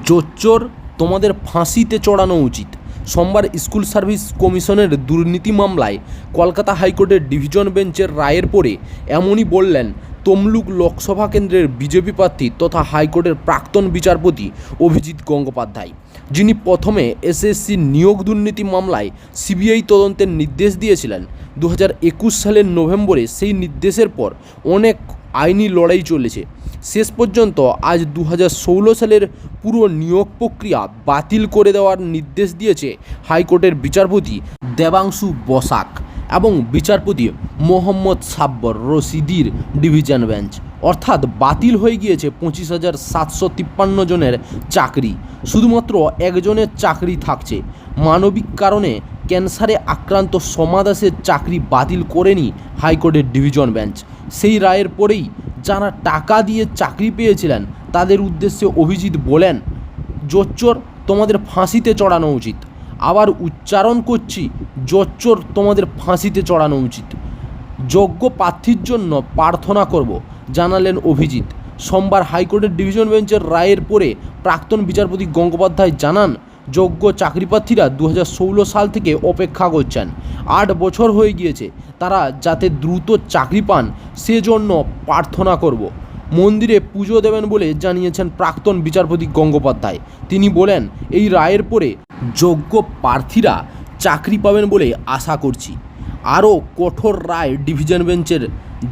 জোচ্চোর, তোমাদের ফাঁসিতে চড়ানো উচিত। সোমবার স্কুল সার্ভিস কমিশনের দুর্নীতি মামলায় কলকাতা হাইকোর্টের ডিভিশন বেঞ্চের রায়ের পরে এমনই বললেন তমলুক লোকসভা কেন্দ্রের বিজেপি প্রার্থী তথা হাইকোর্টের প্রাক্তন বিচারপতি অভিজিৎ গঙ্গোপাধ্যায়, যিনি প্রথমে এসএসসি নিয়োগ দুর্নীতি মামলায় সিবিআই তদন্তের নির্দেশ দিয়েছিলেন। 2021 সালের নভেম্বরে সেই নির্দেশের পর অনেক আইনি লড়াই চলেছে। শেষ পর্যন্ত আজ 2016 সালের পুরো নিয়োগ প্রক্রিয়া বাতিল করে দেওয়ার নির্দেশ দিয়েছে হাইকোর্টের বিচারপতি দেবাংশু বসাক এবং বিচারপতি মোহাম্মদ সাব্বর রশিদির ডিভিশন বেঞ্চ। অর্থাৎ বাতিল হয়ে গিয়েছে 25,753 জনের চাকরি, শুধুমাত্র একজনের চাকরি থাকছে। মানবিক কারণে ক্যান্সারে আক্রান্ত সোমা দাসের চাকরি বাতিল করেনি হাইকোর্টের ডিভিশন বেঞ্চ। সেই রায়ের পরেই যারা টাকা দিয়ে চাকরি পেয়েছিলেন তাদের উদ্দেশ্যে অভিজিৎ বলেন, জোচ্চোর, তোমাদের ফাঁসিতে চড়ানো উচিত। আবার উচ্চারণ করছি, জোচ্চোর, তোমাদের ফাঁসিতে চড়ানো উচিত। যোগ্য প্রার্থীর জন্য প্রার্থনা করব, জানালেন অভিজিৎ। সোমবার হাইকোর্টের ডিভিশন বেঞ্চের রায়ের পরে প্রাক্তন বিচারপতি গঙ্গোপাধ্যায় জানান, যোগ্য চাকরিপ্রার্থীরা 2016 সাল থেকে অপেক্ষা করছেন। 8 বছর হয়ে গিয়েছে, তারা যাতে দ্রুত চাকরি পান সেজন্য প্রার্থনা করব। মন্দিরে পুজো দেবেন বলে জানিয়েছেন প্রাক্তন বিচারপতি গঙ্গোপাধ্যায়। তিনি বলেন, এই রায়ের পরে যোগ্য প্রার্থীরা চাকরি পাবেন বলে আশা করছি। আরও কঠোর রায় ডিভিশন বেঞ্চের,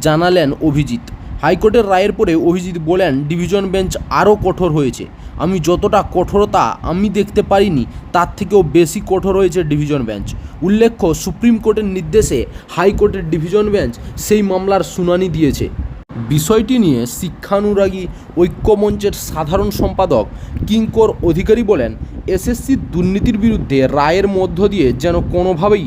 জানালেন অভিজিৎ। হাইকোর্টের রায়ের পরে অভিজিৎ বলেন, ডিভিশন বেঞ্চ আরও কঠোর হয়েছে। আমি যতটা কঠোরতা আমি দেখতে পারিনি তার থেকেও বেশি কঠোর হয়েছে ডিভিশন বেঞ্চ। উল্লেখ্য, সুপ্রিম কোর্টের নির্দেশে হাইকোর্টের ডিভিশন বেঞ্চ সেই মামলার শুনানি দিয়েছে। বিষয়টি নিয়ে শিক্ষানুরাগী ঐক্যমঞ্চের সাধারণ সম্পাদক কিঙ্কর অধিকারী বলেন, এসএসসির দুর্নীতির বিরুদ্ধে রায়ের মধ্য দিয়ে যেন কোনোভাবেই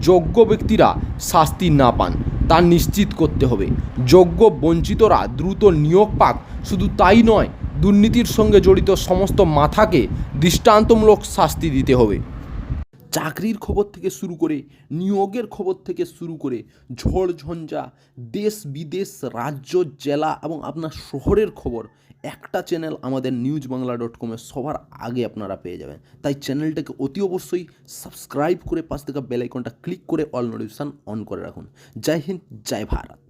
যোগ্য ব্যক্তিরা শাস্তি না পান তা নিশ্চিত করতে হবে। যোগ্য বঞ্চিতরা দ্রুত নিয়োগ পাক, শুধু তাই নয়, দুর্নীতির সঙ্গে জড়িত সমস্ত মাথাকে দৃষ্টান্তমূলক শাস্তি দিতে হবে। চাকরির খবর থেকে শুরু করে নিয়োগের খবর থেকে শুরু করে ঝড় ঝঞ্ঝা, দেশ বিদেশ, রাজ্য, জেলা এবং আপনার শহরের খবর একটা চ্যানেল আমাদের newsbangla.com সবার আগে আপনারা পেয়ে যাবেন। তাই চ্যানেলটাকে অতি অবশ্যই সাবস্ক্রাইব করে পাশ থেকে বেল আইকনটা ক্লিক করে অল নোটিফিকেশান অন করে রাখুন। জয় হিন্দ, জয় ভারত।